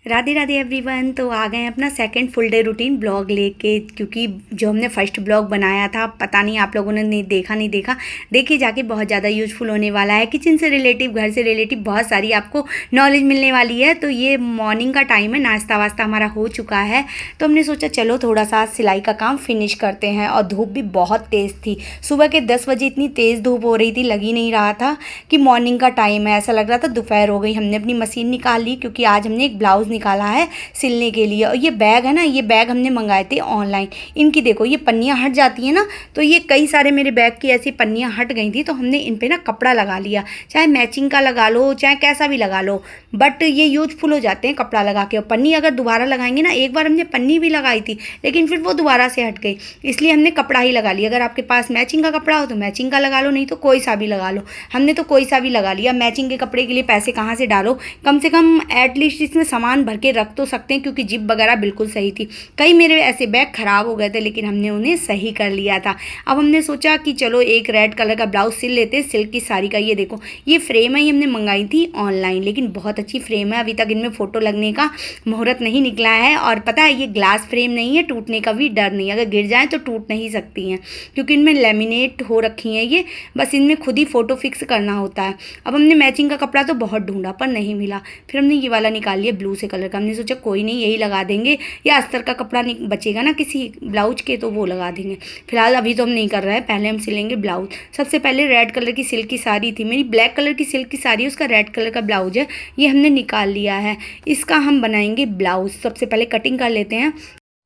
Radhe Radhe everyone. तो आ गए हैं अपना second full day routine blog लेके, क्योंकि जो हमने फर्स्ट ब्लॉग बनाया था पता नहीं आप लोगों ने नहीं देखा। देखिए जाके बहुत ज़्यादा यूज़फुल होने वाला है। किचन से रिलेटिव, घर से रिलेटिव बहुत सारी आपको नॉलेज मिलने वाली है। तो ये मॉर्निंग का टाइम है, नाश्ता वास्ता हमारा हो चुका है, तो हमने सोचा चलो थोड़ा सा सिलाई का काम फिनिश करते हैं। और धूप भी बहुत तेज़ थी, सुबह के 10 बजे इतनी तेज़ धूप हो रही थी, लग ही नहीं रहा था कि मॉर्निंग का टाइम है, ऐसा लग रहा था दोपहर हो गई। हमने अपनी मशीन निकाल ली क्योंकि आज हमने एक ब्लाउज़ निकाला है सिलने के लिए। और ये बैग है ना, ये बैग हमने मंगाए थे ऑनलाइन। इनकी देखो ये पन्नियाँ हट जाती हैं ना, तो ये कई सारे मेरे बैग की ऐसी पन्नियाँ हट गई थी, तो हमने इन पे ना कपड़ा लगा लिया, चाहे मैचिंग का लगा लो चाहे कैसा भी लगा लो, बट ये यूजफुल हो जाते हैं कपड़ा लगा के। और पन्नी अगर दोबारा लगाएंगे ना, एक बार हमने पन्नी भी लगाई थी लेकिन फिर वो दोबारा से हट गई, इसलिए हमने कपड़ा ही लगा लिया। अगर आपके पास मैचिंग का कपड़ा हो तो मैचिंग का लगा लो, नहीं तो कोई सा भी लगा लो। हमने तो कोई सा भी लगा लिया। मैचिंग के कपड़े के लिए पैसे कहाँ से डालो, कम से कम एटलीस्ट इसमें सामान भर के रख तो सकते हैं, क्योंकि जिप वगैरह बिल्कुल सही थी। कई मेरे ऐसे बैग ख़राब हो गए थे लेकिन हमने उन्हें सही कर लिया था। अब हमने सोचा कि चलो एक रेड कलर का ब्लाउज सिल लेते हैं, सिल्क की साड़ी का। ये देखो ये फ्रेम है, ये हमने मंगाई थी ऑनलाइन, लेकिन बहुत अच्छी फ्रेम है। अभी तक इनमें फ़ोटो लगने का मुहूर्त नहीं निकला है। और पता है ये ग्लास फ्रेम नहीं है, टूटने का भी डर नहीं है, अगर गिर जाए तो टूट नहीं सकती हैं क्योंकि इनमें लेमिनेट हो रखी हैं ये, बस इनमें खुद ही फ़ोटो फिक्स करना होता है। अब हमने मैचिंग का कपड़ा तो बहुत ढूंढा पर नहीं मिला, फिर हमने ये वाला निकाल लिया ब्लू से कलर का। हमने सोचा कोई नहीं यही लगा देंगे, या अस्तर का कपड़ा बचेगा ना किसी ब्लाउज के तो वो लगा देंगे। फिलहाल अभी तो हम नहीं कर रहे हैं, पहले हम सिलेंगे ब्लाउज। सबसे पहले रेड कलर की सिल्क की साड़ी थी मेरी, ब्लैक कलर की सिल्क की साड़ी है, उसका रेड कलर का ब्लाउज है, ये हमने निकाल लिया है। इसका हम बनाएंगे ब्लाउज। सबसे पहले कटिंग कर लेते हैं।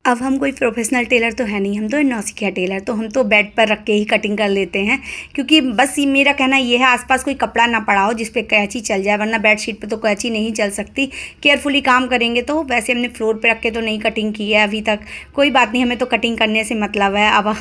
अब हम कोई प्रोफेशनल टेलर तो है नहीं, हम तो नौसिखिया टेलर, तो हम तो बेड पर रख के ही कटिंग कर लेते हैं। क्योंकि बस ये मेरा कहना ये है, आसपास कोई कपड़ा ना पड़ा हो जिस पे कैंची चल जाए, वरना बेडशीट पे तो कैंची नहीं चल सकती। केयरफुली काम करेंगे तो। वैसे हमने फ्लोर पे रख के तो नहीं कटिंग की है अभी तक, कोई बात नहीं, हमें तो कटिंग करने से मतलब है। अब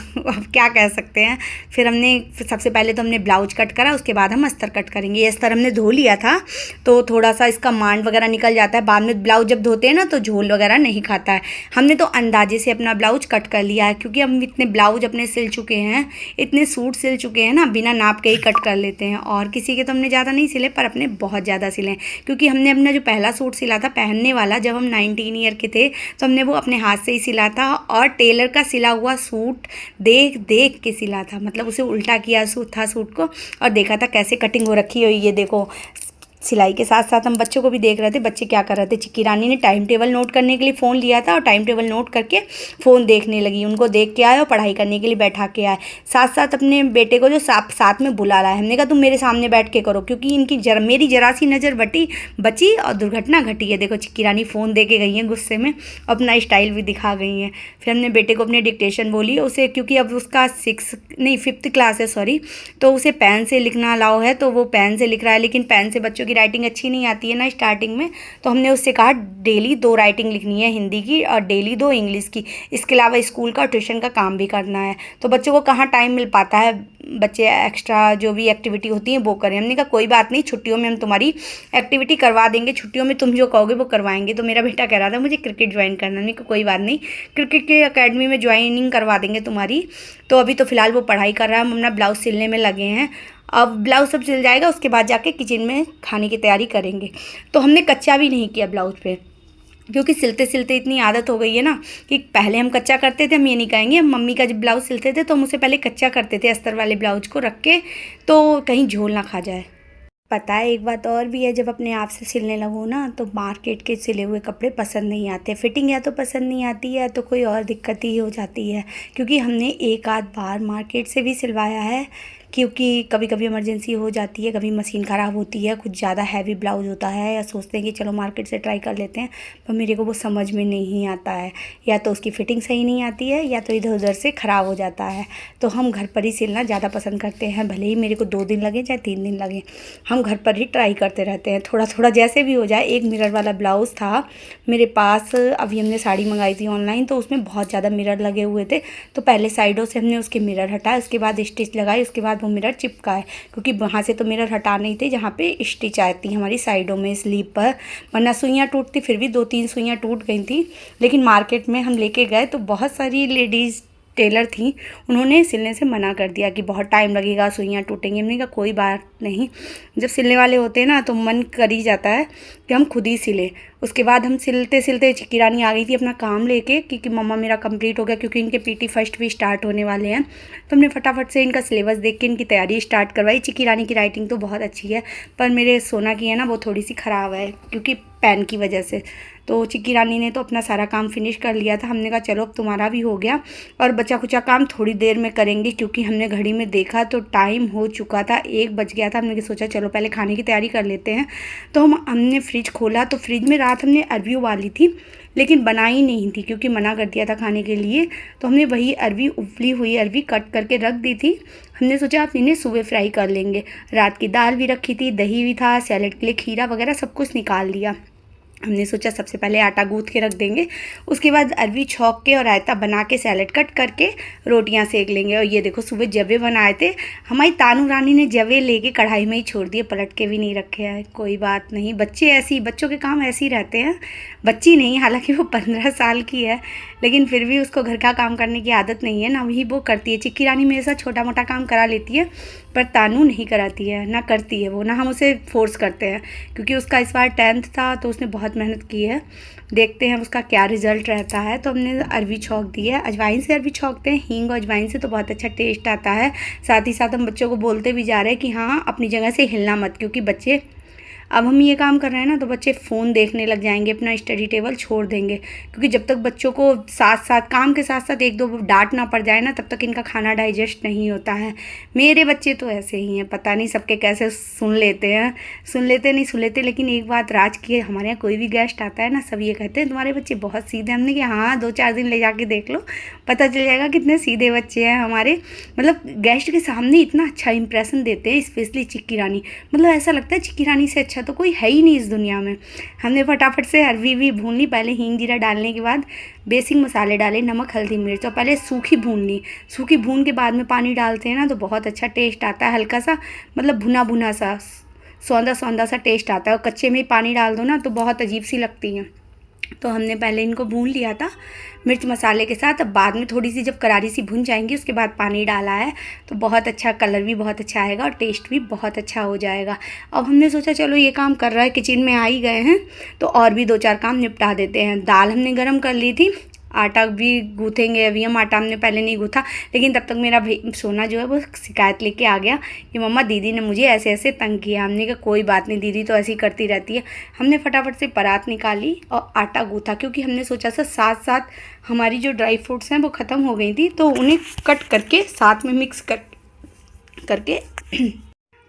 क्या कह सकते हैं। फिर हमने सबसे पहले तो हमने ब्लाउज कट करा, उसके बाद हम अस्तर कट करेंगे। ये अस्तर हमने धो लिया था तो थोड़ा सा इसका मांड वगैरह निकल जाता है, बाद में ब्लाउज जब धोते हैं ना तो झोल वगैरह नहीं खाता है। हमने तो अंदाजे से अपना ब्लाउज कट कर लिया है, क्योंकि हम इतने ब्लाउज अपने सिल चुके हैं, इतने सूट सिल चुके हैं ना, बिना नाप के ही कट कर लेते हैं। और किसी के तो हमने ज़्यादा नहीं सिले, पर अपने बहुत ज़्यादा सिले, क्योंकि हमने अपना जो पहला सूट सिला था पहनने वाला, जब हम 19 ईयर के थे, तो हमने वो अपने हाथ से ही सिला था। और टेलर का सिला हुआ सूट देख देख के सिला था, मतलब उसे उल्टा किया सूट को, और देखा था कैसे कटिंग हो रखी हुई। ये देखो सिलाई के साथ साथ हम बच्चों को भी देख रहे थे, बच्चे क्या कर रहे थे। चिक्की रानी ने टाइम टेबल नोट करने के लिए फ़ोन लिया था और टाइम टेबल नोट करके फ़ोन देखने लगी। उनको देख के आए और पढ़ाई करने के लिए बैठा के आए। साथ साथ अपने बेटे को जो साथ में बुला रहा है, हमने कहा तुम मेरे सामने बैठ के करो, क्योंकि इनकी मेरी जरा सी नज़र बची और दुर्घटना घटी है। देखो चिक्की रानी फ़ोन दे के गई हैं गुस्से में, अपना स्टाइल भी दिखा गई हैं। फिर हमने बेटे को अपनी डिक्टेशन बोली उसे, क्योंकि अब उसका 5th क्लास है, सॉरी, तो उसे पेन से लिखना अलाउ है, तो वो पेन से लिख रहा है। लेकिन पेन से बच्चों की राइटिंग अच्छी नहीं आती है ना स्टार्टिंग में, तो हमने उससे कहा डेली 2 राइटिंग लिखनी है हिंदी की और डेली 2 इंग्लिश की। इसके अलावा स्कूल का और ट्यूशन का काम भी करना है। तो बच्चों को कहाँ टाइम मिल पाता है, बच्चे एक्स्ट्रा जो भी एक्टिविटी होती है वो करें। हमने कहा कोई बात नहीं, छुट्टियों में हम तुम्हारी एक्टिविटी करवा देंगे, छुट्टियों में तुम जो कहोगे वो करवाएंगे। तो मेरा बेटा कह रहा था मुझे क्रिकेट ज्वाइन करना, नहीं कोई बात नहीं, क्रिकेट की अकेडमी में ज्वाइनिंग करवा देंगे तुम्हारी। तो अभी तो फ़िलहाल वो पढ़ाई कर रहा है, हम अपना ब्लाउज सिलने में लगे हैं। अब ब्लाउज सब सिल जाएगा, उसके बाद जाके किचन में खाने की तैयारी करेंगे। तो हमने कच्चा भी नहीं किया ब्लाउज पे, क्योंकि सिलते सिलते इतनी आदत हो गई है ना कि पहले हम कच्चा करते थे। हम ये नहीं कहेंगे, हम मम्मी का जब ब्लाउज सिलते थे तो हम उसे पहले कच्चा करते थे अस्तर वाले ब्लाउज को रख के, तो कहीं झोल ना खा जाए। पता है एक बात और भी है, जब अपने आप से सिलने लगो ना तो मार्केट के सिले हुए कपड़े पसंद नहीं आते। फिटिंग या तो पसंद नहीं आती है तो कोई और दिक्कत ही हो जाती है। क्योंकि हमने एक आध बार मार्केट से भी सिलवाया है, क्योंकि कभी कभी इमरजेंसी हो जाती है, कभी मशीन ख़राब होती है, कुछ ज़्यादा हैवी ब्लाउज होता है, या सोचते हैं कि चलो मार्केट से ट्राई कर लेते हैं, पर मेरे को वो समझ में नहीं आता है। या तो उसकी फ़िटिंग सही नहीं आती है या तो इधर उधर से ख़राब हो जाता है। तो हम घर पर ही सिलना ज़्यादा पसंद करते हैं, भले ही मेरे को 2 दिन लगे चाहे 3 दिन लगे, हम घर पर ही ट्राई करते रहते हैं थोड़ा थोड़ा जैसे भी हो जाए। एक मिरर वाला ब्लाउज़ था मेरे पास, अभी हमने साड़ी मंगाई थी ऑनलाइन, तो उसमें बहुत ज़्यादा मिरर लगे हुए थे। तो पहले साइडों से हमने उसके मिरर हटाए, उसके बाद स्टिच लगाई, उसके बाद वो मिरर चिपका है, क्योंकि वहाँ से तो मिरर हटा नहीं थे जहाँ पे स्टिच आती हमारी साइडों में स्लीव पर, वरना सुइयाँ टूटती, फिर भी 2-3 सुइयाँ टूट गई थी। लेकिन मार्केट में हम लेके गए तो बहुत सारी लेडीज़ टेलर थी, उन्होंने सिलने से मना कर दिया कि बहुत टाइम लगेगा, सुइयाँ टूटेंगी। हमने कहा कोई बात नहीं, जब सिलने वाले होते हैं ना तो मन कर ही जाता है कि हम खुद ही सिलें। उसके बाद हम सिलते सिलते चिक्की रानी आ गई थी अपना काम लेके, क्योंकि मम्मा मेरा कंप्लीट हो गया, क्योंकि इनके पीटी फर्स्ट भी स्टार्ट होने वाले हैं। तो हमने फटाफट से इनका सिलेबस देख के इनकी तैयारी स्टार्ट करवाई। चिक्की रानी की राइटिंग तो बहुत अच्छी है, पर मेरे सोना की है ना वो थोड़ी सी ख़राब है, क्योंकि पेन की वजह से। तो चिक्की रानी ने तो अपना सारा काम फिनिश कर लिया था। हमने कहा चलो अब तुम्हारा भी हो गया, और बचा कुचा काम थोड़ी देर में करेंगे, क्योंकि हमने घड़ी में देखा तो टाइम हो चुका था, 1 बज गया था। हमने सोचा चलो पहले खाने की तैयारी कर लेते हैं। तो हमने फ्रिज खोला तो फ्रिज में रात हमने अरबी उबाली थी, लेकिन बनाई नहीं थी क्योंकि मना कर दिया था खाने के लिए। तो हमने वही अरबी, उबली हुई अरबी कट करके रख दी थी। हमने सोचा आप इन्हें सुबह फ्राई कर लेंगे। रात की दाल भी रखी थी, दही भी था, सैलेड के लिए खीरा वगैरह सब कुछ निकाल लिया। हमने सोचा सबसे पहले आटा गूँथ के रख देंगे, उसके बाद अरबी छौंक के और रायता बना के सैलेड कट करके रोटियां सेक लेंगे। और ये देखो सुबह जवे बनाए थे, हमारी तानू रानी ने जवे लेके कढ़ाई में ही छोड़ दिए, पलट के भी नहीं रखे हैं। कोई बात नहीं, बच्चों के काम ऐसे ही रहते हैं। बच्ची नहीं, हालांकि वो 15 साल की है, लेकिन फिर भी उसको घर का काम करने की आदत नहीं है ना, वही वो करती है। चिक्की रानी मेरे साथ छोटा मोटा काम करा लेती है, पर तानू नहीं कराती है, ना करती है वो, ना हम उसे फोर्स करते हैं, क्योंकि उसका इस बार 10th था तो उसने बहुत मेहनत की है। देखते हैं उसका क्या रिज़ल्ट रहता है। तो हमने अरबी छौंक दी है, अजवाइन से अरबी छौंकते हैं, हींग और अजवाइन से तो बहुत अच्छा टेस्ट आता है। साथ ही साथ हम बच्चों को बोलते भी जा रहे हैं कि हाँ अपनी जगह से हिलना मत, क्योंकि बच्चे, अब हम ये काम कर रहे हैं ना तो बच्चे फ़ोन देखने लग जाएंगे, अपना स्टडी टेबल छोड़ देंगे, क्योंकि जब तक बच्चों को साथ साथ काम के साथ साथ 1-2 डांट ना पड़ जाए ना, तब तक इनका खाना डाइजेस्ट नहीं होता है। मेरे बच्चे तो ऐसे ही हैं, पता नहीं सबके कैसे सुन लेते, लेकिन एक बात राज की है, हमारे यहाँ कोई भी गेस्ट आता है ना, सब ये कहते हैं तुम्हारे बच्चे बहुत सीधे। हमने कहा हाँ 2-4 दिन ले जाके देख लो, पता चल जाएगा कितने सीधे बच्चे हैं हमारे। मतलब गेस्ट के सामने इतना अच्छा इंप्रेशन देते हैं, स्पेशली चिक्की रानी। मतलब ऐसा लगता है चिक्की रानी से अच्छा तो कोई है ही नहीं इस दुनिया में। हमने फटाफट से अरबी भी भून ली, पहले हींग जीरा डालने के बाद बेसिक मसाले डाले, नमक हल्दी मिर्च, और पहले सूखी भून ली। सूखी भून के बाद में पानी डालते हैं ना तो बहुत अच्छा टेस्ट आता है, हल्का सा मतलब भुना भुना सा, सौंधा सा टेस्ट आता है। और कच्चे में पानी डाल दो ना तो बहुत अजीब सी लगती हैं। तो हमने पहले इनको भून लिया था मिर्च मसाले के साथ। अब बाद में थोड़ी सी जब करारी सी भुन जाएंगी उसके बाद पानी डाला है, तो बहुत अच्छा कलर भी बहुत अच्छा आएगा और टेस्ट भी बहुत अच्छा हो जाएगा। अब हमने सोचा चलो ये काम कर रहा है, किचन में आ ही गए हैं तो और भी 2-4 काम निपटा देते हैं। दाल हमने गरम कर ली थी, आटा भी गूँथेंगे अभी हम। आटा हमने पहले नहीं गूँथा, लेकिन तब तक मेरा सोना जो है वो शिकायत लेके आ गया कि मम्मा दीदी ने मुझे ऐसे ऐसे तंग किया। हमने कहा कोई बात नहीं, दीदी तो ऐसी करती रहती है। हमने फटाफट से परात निकाली और आटा गूँथा, क्योंकि हमने सोचा था साथ साथ हमारी जो ड्राई फ्रूट्स हैं वो ख़त्म हो गई थी, तो उन्हें कट करके साथ में मिक्स करके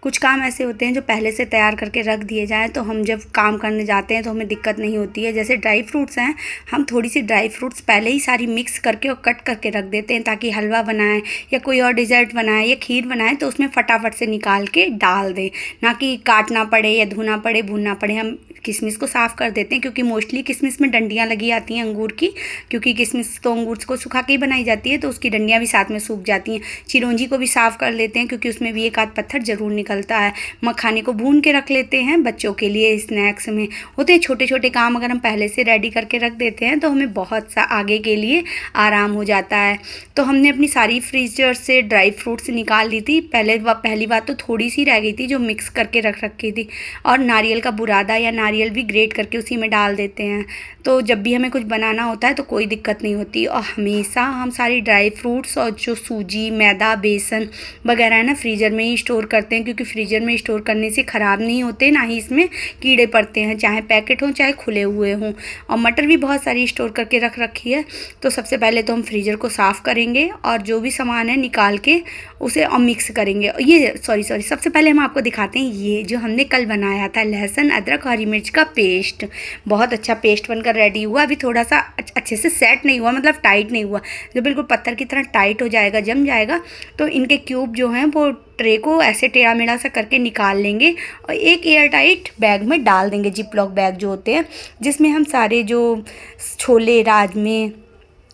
कुछ काम ऐसे होते हैं जो पहले से तैयार करके रख दिए जाएँ, तो हम जब काम करने जाते हैं तो हमें दिक्कत नहीं होती है। जैसे ड्राई फ्रूट्स हैं, हम थोड़ी सी ड्राई फ्रूट्स पहले ही सारी मिक्स करके और कट करके रख देते हैं, ताकि हलवा बनाएं या कोई और डिज़र्ट बनाएं या खीर बनाएं तो उसमें फटाफट से निकाल के डाल दें, ना कि काटना पड़े या धोना पड़े भूनना पड़े। हम किशमिश को साफ़ कर देते हैं, क्योंकि मोस्टली किशमिश में डंडियाँ लगी आती हैं अंगूर की, क्योंकि किशमिश तो अंगूर को सुखा के ही बनाई जाती है, तो उसकी डंडियाँ भी साथ में सूख जाती हैं। चिरौंजी को भी साफ़ कर लेते हैं, क्योंकि उसमें भी 1-आध पत्थर ज़रूर निकलता है। मखाने को भून के रख लेते हैं, बच्चों के लिए स्नैक्स में होते हैं छोटे छोटे काम, अगर हम पहले से रेडी करके रख देते हैं तो हमें बहुत सा आगे के लिए आराम हो जाता है। तो हमने अपनी सारी फ्रीजर से ड्राई फ्रूट्स निकाल ली थी। पहली बात तो थोड़ी सी रह गई थी जो मिक्स करके रख रखी थी, और नारियल का बुरादा या नारियल भी ग्रेट करके उसी में डाल देते हैं, तो जब भी हमें कुछ बनाना होता है तो कोई दिक्कत नहीं होती। और हमेशा हम सारी ड्राई फ्रूट्स और जो सूजी, मैदा, बेसन वगैरह है ना फ्रीज़र में ही स्टोर करते हैं, क्योंकि फ्रीज़र में स्टोर करने से ख़राब नहीं होते, ना ही इसमें कीड़े पड़ते हैं, चाहे पैकेट हों चाहे खुले हुए हों। और मटर भी बहुत सारी स्टोर करके रख रखी है। तो सबसे पहले तो हम फ्रीज़र को साफ़ करेंगे और जो भी सामान है निकाल के उसे और मिक्स करेंगे। ये सॉरी सबसे पहले हम आपको दिखाते हैं ये जो हमने कल बनाया था लहसुन, अदरक, हरी मिर्च का पेस्ट। बहुत अच्छा पेस्ट बनकर रेडी हुआ। अभी थोड़ा सा अच्छे से सेट नहीं हुआ, मतलब टाइट नहीं हुआ। जब बिल्कुल पत्थर की तरह टाइट हो जाएगा, जम जाएगा, तो इनके क्यूब जो हैं वो ट्रे को ऐसे टेढ़ा मेढ़ा सा करके निकाल लेंगे और एक एयर टाइट बैग में डाल देंगे, जिप लॉक बैग जो होते हैं, जिसमें हम सारे जो छोले, राजमे,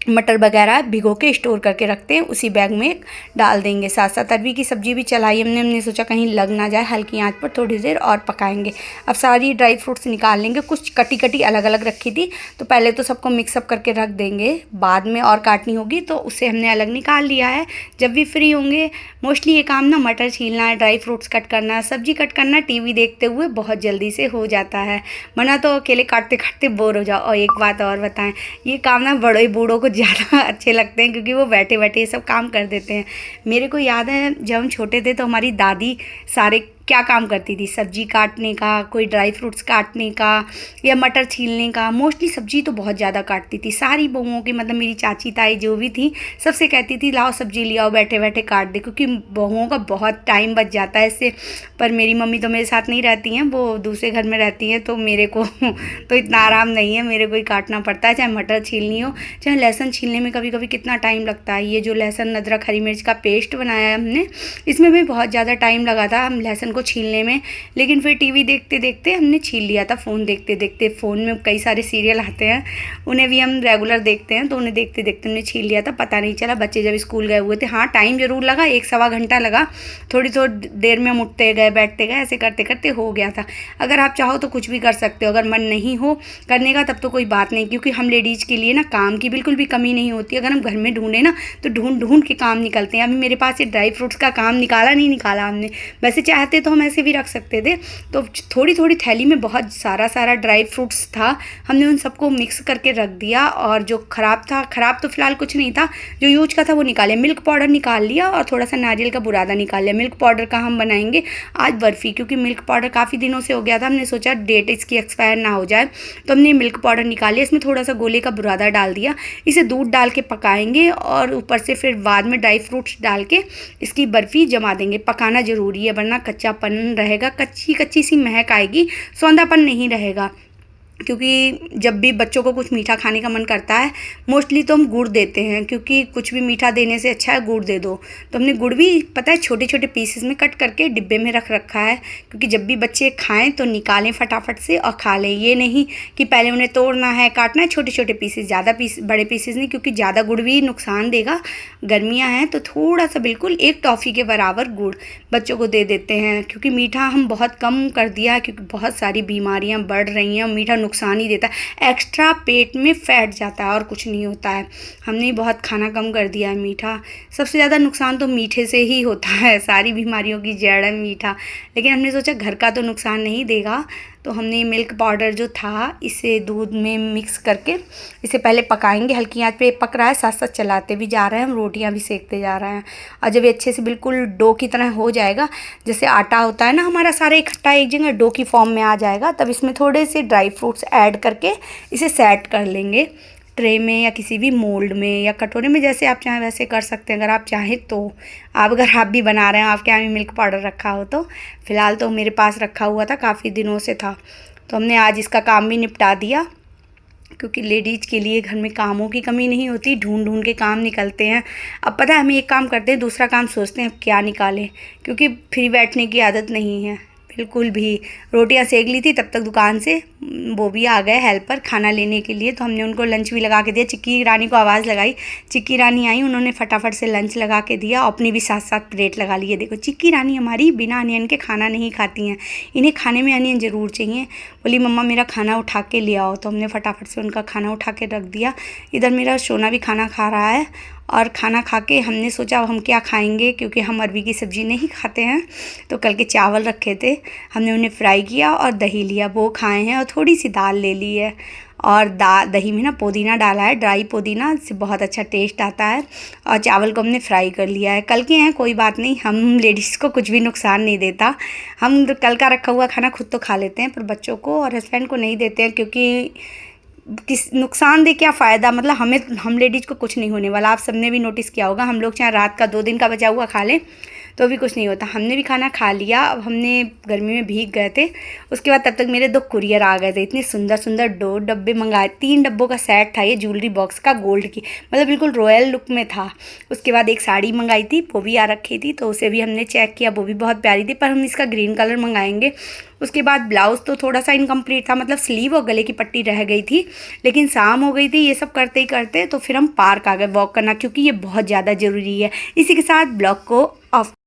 मटर वगैरह भिगो के स्टोर करके रखते हैं, उसी बैग में डाल देंगे। साथ साथ अरबी की सब्ज़ी भी चलाई हमने सोचा कहीं लग ना जाए, हल्की आंच पर थोड़ी देर और पकाएंगे। अब सारी ड्राई फ्रूट्स निकाल लेंगे, कुछ कटी कटी अलग अलग रखी थी तो पहले तो सबको मिक्सअप करके रख देंगे, बाद में और काटनी होगी तो उसे हमने अलग निकाल लिया है। जब भी फ्री होंगे मोस्टली ये काम ना मटर छीलना है, ड्राई फ्रूट्स कट करना है, सब्जी कट करना, टीवी देखते हुए बहुत जल्दी से हो जाता है, वरना तो अकेले काटते काटते बोर हो जाओ। और एक बात और बताएं, ये काम ना बड़े बूढ़ों को ज़्यादा अच्छे लगते हैं क्योंकि वो बैठे बैठे ये सब काम कर देते हैं। मेरे को याद है जब हम छोटे थे तो हमारी दादी सारे क्या काम करती थी, सब्जी काटने का, कोई ड्राई फ्रूट्स काटने का या मटर छीलने का। मोस्टली सब्जी तो बहुत ज़्यादा काटती थी, सारी बहुओं की, मतलब मेरी चाची ताई जो भी थी सबसे कहती थी लाओ सब्जी ले आओ, बैठे बैठे काट दे, क्योंकि बहुओं का बहुत टाइम बच जाता है इससे। पर मेरी मम्मी तो मेरे साथ नहीं रहती हैं, वो दूसरे घर में रहती हैं, तो मेरे को तो इतना आराम नहीं है, मेरे को ही काटना पड़ता है, चाहे मटर छीलनी हो चाहे लहसुन छीलने में कभी कभी कितना टाइम लगता है। ये जो लहसुन अदरक हरी मिर्च का पेस्ट बनाया है हमने, इसमें भी बहुत ज़्यादा टाइम लगा था हम लहसुन को छीलने में, लेकिन फिर टीवी देखते देखते हमने छील लिया था। फ़ोन देखते देखते, फ़ोन में कई सारे सीरियल आते हैं, उन्हें भी हम रेगुलर देखते हैं, तो उन्हें देखते देखते हमने छील लिया था, पता नहीं चला। बच्चे जब स्कूल गए हुए थे, हाँ टाइम ज़रूर लगा, 1-1.25 घंटा लगा, थोड़ी थोड़ी देर में हम उठते गए बैठते गए, ऐसे करते करते हो गया था। अगर आप चाहो तो कुछ भी कर सकते हो, अगर मन नहीं हो करने का तब तो कोई बात नहीं, क्योंकि हम लेडीज़ के लिए ना काम की बिल्कुल भी कमी नहीं होती। अगर हम घर में ढूंढे ना तो ढूंढ ढूंढ के काम निकलते हैं। अभी मेरे पास ये ड्राई फ्रूट्स का काम निकाला नहीं निकाला हमने, वैसे चाहते तो हम ऐसे भी रख सकते थे। तो थोड़ी थोड़ी थैली में बहुत सारा ड्राई फ्रूट्स था, हमने उन सबको मिक्स करके रख दिया। और जो ख़राब था, ख़राब तो फ़िलहाल कुछ नहीं था, जो यूज का था वो निकाले। मिल्क पाउडर निकाल लिया और थोड़ा सा नारियल का बुरादा निकाल लिया। मिल्क पाउडर का हम बनाएंगे आज बर्फ़ी, क्योंकि मिल्क पाउडर काफ़ी दिनों से हो गया था, हमने सोचा डेट इसकी एक्सपायर ना हो जाए, तो हमने मिल्क पाउडर निकाल लिया। इसमें थोड़ा सा गोले का बुरादा डाल दिया, इसे दूध डाल के पकाएंगे और ऊपर से फिर बाद में ड्राई फ्रूट्स डाल के इसकी बर्फ़ी जमा देंगे। पकाना ज़रूरी है वरना कच्चापन रहेगा, कच्ची कच्ची सी महक आएगी, सौंधापन नहीं रहेगा। क्योंकि जब भी बच्चों को कुछ मीठा खाने का मन करता है मोस्टली तो हम गुड़ देते हैं, क्योंकि कुछ भी मीठा देने से अच्छा है गुड़ दे दो। तो हमने गुड़ भी पता है छोटे छोटे पीसेस में कट करके डिब्बे में रख रखा है, क्योंकि जब भी बच्चे खाएं तो निकालें फटाफट से और खा लें। ये नहीं कि पहले उन्हें तोड़ना है काटना है, छोटे छोटे पीसेस, ज़्यादा बड़े पीसेस नहीं, क्योंकि ज़्यादा गुड़ भी नुकसान देगा। गर्मियाँ हैं तो थोड़ा सा बिल्कुल एक टॉफ़ी के बराबर गुड़ बच्चों को दे देते हैं, क्योंकि मीठा हम बहुत कम कर दिया है, क्योंकि बहुत सारी बीमारियाँ बढ़ रही हैं। मीठा नुकसान ही देता है, एक्स्ट्रा पेट में फैट जाता है और कुछ नहीं होता है। हमने बहुत खाना कम कर दिया है मीठा, सबसे ज़्यादा नुकसान तो मीठे से ही होता है, सारी बीमारियों की जड़ है मीठा। लेकिन हमने सोचा घर का तो नुकसान नहीं देगा, तो हमने मिल्क पाउडर जो था इसे दूध में मिक्स करके इसे पहले पकाएंगे। हल्की आंच पे पक रहा है, साथ साथ चलाते भी जा रहे हैं, हम रोटियां भी सेकते जा रहे हैं। और जब ये अच्छे से बिल्कुल डो की तरह हो जाएगा, जैसे आटा होता है ना हमारा सारा इकट्ठा एक जगह डो की फॉर्म में आ जाएगा, तब इसमें थोड़े से ड्राई फ्रूट्स ऐड करके इसे सेट कर लेंगे ट्रे में या किसी भी मोल्ड में या कटोरे में, जैसे आप चाहें वैसे कर सकते हैं अगर आप चाहें तो। अगर आप भी बना रहे हैं, आपके यहाँ भी मिल्क पाउडर रखा हो तो। फ़िलहाल तो मेरे पास रखा हुआ था, काफ़ी दिनों से था, तो हमने आज इसका काम भी निपटा दिया। क्योंकि लेडीज़ के लिए घर में कामों की कमी नहीं होती, ढूंढ ढूंढ के काम निकलते हैं। अब पता है हम एक काम करते हैं, दूसरा काम सोचते हैं अब क्या निकालें, क्योंकि फ्री बैठने की आदत नहीं है बिल्कुल भी। रोटियां सेक ली थी, तब तक दुकान से वो भी आ गए हेल्पर खाना लेने के लिए, तो हमने उनको लंच भी लगा के दिया। चिक्की रानी को आवाज़ लगाई, चिक्की रानी आई, उन्होंने फटाफट से लंच लगा के दिया, अपनी भी साथ साथ प्लेट लगा ली है। देखो चिक्की रानी हमारी बिना अनियन के खाना नहीं खाती हैं, इन्हें खाने में अनियन ज़रूर चाहिए। बोली मम्मा मेरा खाना उठा के ले आओ, तो हमने फटाफट से उनका खाना उठा के रख दिया। इधर मेरा सोना भी खाना खा रहा है, और खाना खा के हमने सोचा हम क्या खाएंगे, क्योंकि हम अरबी की सब्ज़ी नहीं खाते हैं। तो कल के चावल रखे थे, हमने उन्हें फ्राई किया और दही लिया, वो खाए हैं, और थोड़ी सी दाल ले ली है। और दही में ना पुदीना डाला है, ड्राई पुदीना, इससे बहुत अच्छा टेस्ट आता है। और चावल को हमने फ्राई कर लिया है। कल के हैं कोई बात नहीं, हम लेडीज़ को कुछ भी नुकसान नहीं देता। हम कल का रखा हुआ खाना खुद तो खा लेते हैं, पर बच्चों को और हस्बैंड को नहीं देते हैं, क्योंकि किस नुकसान दे क्या फ़ायदा। मतलब हम लेडीज़ को कुछ नहीं होने वाला। आप सबने भी नोटिस किया होगा, हम लोग चाहे रात का 2 दिन का बचा हुआ खा लें तो भी कुछ नहीं होता। हमने भी खाना खा लिया, अब हमने गर्मी में भीग गए थे। उसके बाद तब तक मेरे 2 कुरियर आ गए थे, इतने सुंदर सुंदर 2 डब्बे मंगाए, 3 डब्बों का सेट था ये ज्वेलरी बॉक्स का, गोल्ड की, मतलब बिल्कुल रॉयल लुक में था। उसके बाद एक साड़ी मंगाई थी, वो भी आ रखी थी, तो उसे भी हमने चेक किया, वो भी बहुत प्यारी थी, पर हम इसका ग्रीन कलर मंगाएंगे। उसके बाद ब्लाउज़ तो थोड़ा सा इनकम्प्लीट था, मतलब स्लीव और गले की पट्टी रह गई थी, लेकिन शाम हो गई थी ये सब करते ही करते, तो फिर हम पार्क आ गए वॉक करना, क्योंकि ये बहुत ज़्यादा ज़रूरी है। इसी के साथ ब्लॉग को ऑफ